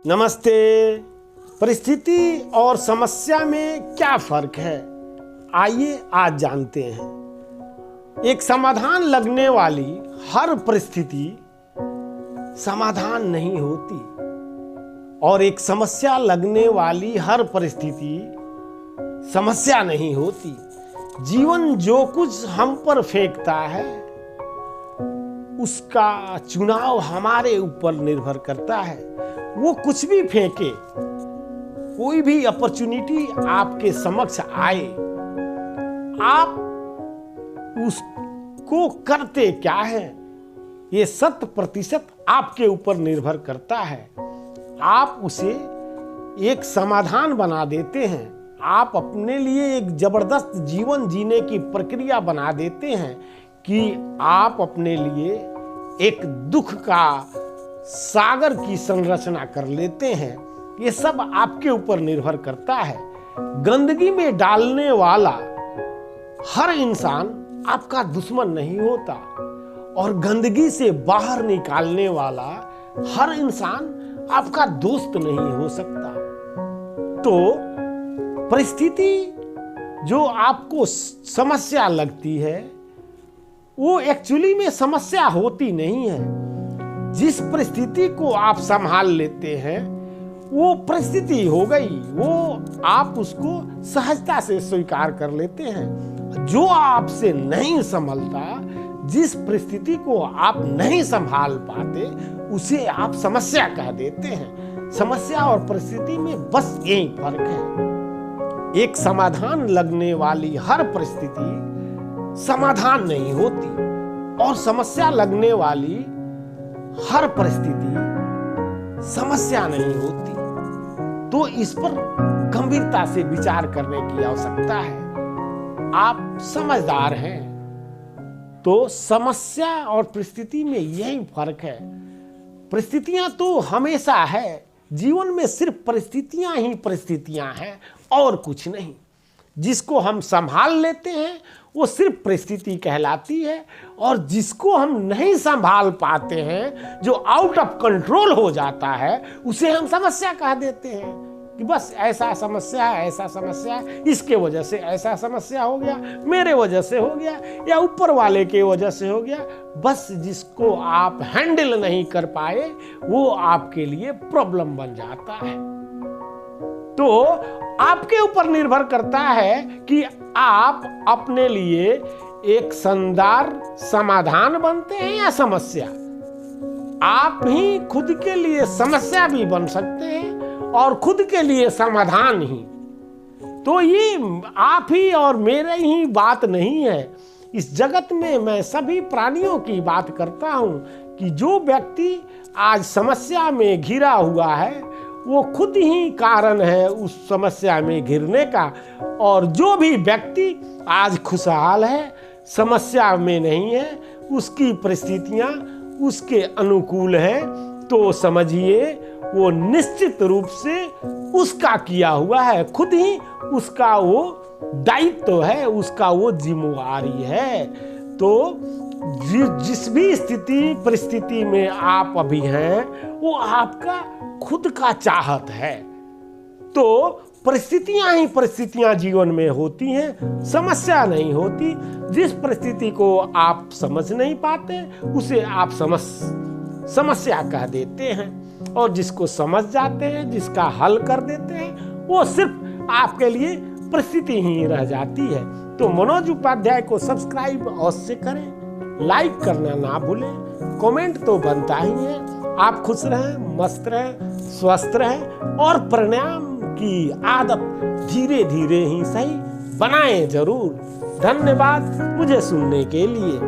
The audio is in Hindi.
नमस्ते। परिस्थिति और समस्या में क्या फर्क है, आइए आज जानते हैं। एक समाधान लगने वाली हर परिस्थिति समाधान नहीं होती और एक समस्या लगने वाली हर परिस्थिति समस्या नहीं होती। जीवन जो कुछ हम पर फेंकता है उसका चुनाव हमारे ऊपर निर्भर करता है। वो कुछ भी फेंके, कोई भी अपॉर्चुनिटी आपके समक्ष आए, आप उसको करते क्या है ये 100% आपके ऊपर निर्भर करता है। आप उसे एक समाधान बना देते हैं, आप अपने लिए एक जबरदस्त जीवन जीने की प्रक्रिया बना देते हैं कि आप अपने लिए एक दुख का सागर की संरचना कर लेते हैं। ये सब आपके ऊपर निर्भर करता है। गंदगी में डालने वाला हर इंसान आपका दुश्मन नहीं होता और गंदगी से बाहर निकालने वाला हर इंसान आपका दोस्त नहीं हो सकता। तो परिस्थिति जो आपको समस्या लगती है वो एक्चुअली में समस्या होती नहीं है। जिस परिस्थिति को आप संभाल लेते हैं वो परिस्थिति हो गई, वो आप उसको सहजता से स्वीकार कर लेते हैं। जो आपसे नहीं संभलता, जिस परिस्थिति को आप नहीं संभाल पाते उसे आप समस्या कह देते हैं। समस्या और परिस्थिति में बस यही फर्क है। एक समाधान लगने वाली हर परिस्थिति समाधान नहीं होती और समस्या लगने वाली हर परिस्थिति समस्या नहीं होती। तो इस पर गंभीरता से विचार करने की आवश्यकता है। आप समझदार हैं तो समस्या और परिस्थिति में यही फर्क है। परिस्थितियां तो हमेशा है, जीवन में सिर्फ परिस्थितियां ही परिस्थितियां हैं और कुछ नहीं। जिसको हम संभाल लेते हैं वो सिर्फ परिस्थिति कहलाती है और जिसको हम नहीं संभाल पाते हैं, जो आउट ऑफ कंट्रोल हो जाता है, उसे हम समस्या कह देते हैं कि बस ऐसा समस्या है, ऐसा समस्या है, इसके वजह से ऐसा समस्या हो गया, मेरे वजह से हो गया या ऊपर वाले के वजह से हो गया। बस जिसको आप हैंडल नहीं कर पाए वो आपके लिए प्रॉब्लम बन जाता है। तो आपके ऊपर निर्भर करता है कि आप अपने लिए एक शानदार समाधान बनते हैं या समस्या। आप ही खुद के लिए समस्या भी बन सकते हैं और खुद के लिए समाधान ही। तो ये आप ही और मेरे ही बात नहीं है। इस जगत में मैं सभी प्राणियों की बात करता हूं कि जो व्यक्ति आज समस्या में घिरा हुआ है वो खुद ही कारण है उस समस्या में घिरने का। और जो भी व्यक्ति आज खुशहाल है, समस्या में नहीं है, उसकी परिस्थितियां उसके अनुकूल है, तो समझिए वो निश्चित रूप से उसका किया हुआ है, खुद ही उसका वो दायित्व है, उसका वो जिम्मेवारी है। तो जिस भी स्थिति परिस्थिति में आप अभी हैं वो आपका खुद का चाहत है। तो परिस्थितियां ही परिस्थितियां जीवन में होती हैं, समस्या नहीं होती। जिस परिस्थिति को आप समझ नहीं पाते उसे आप समस्या कह देते हैं और जिसको समझ जाते हैं, जिसका हल कर देते हैं, वो सिर्फ आपके लिए परिस्थिति ही रह जाती है। तो मनोज उपाध्याय को सब्सक्राइब अवश्य करें, लाइक करना ना भूलें, कमेंट तो बनता ही है। आप खुश रहें, मस्त रहें, स्वस्थ रहें और प्राणायाम की आदत धीरे धीरे ही सही बनाएं जरूर। धन्यवाद मुझे सुनने के लिए।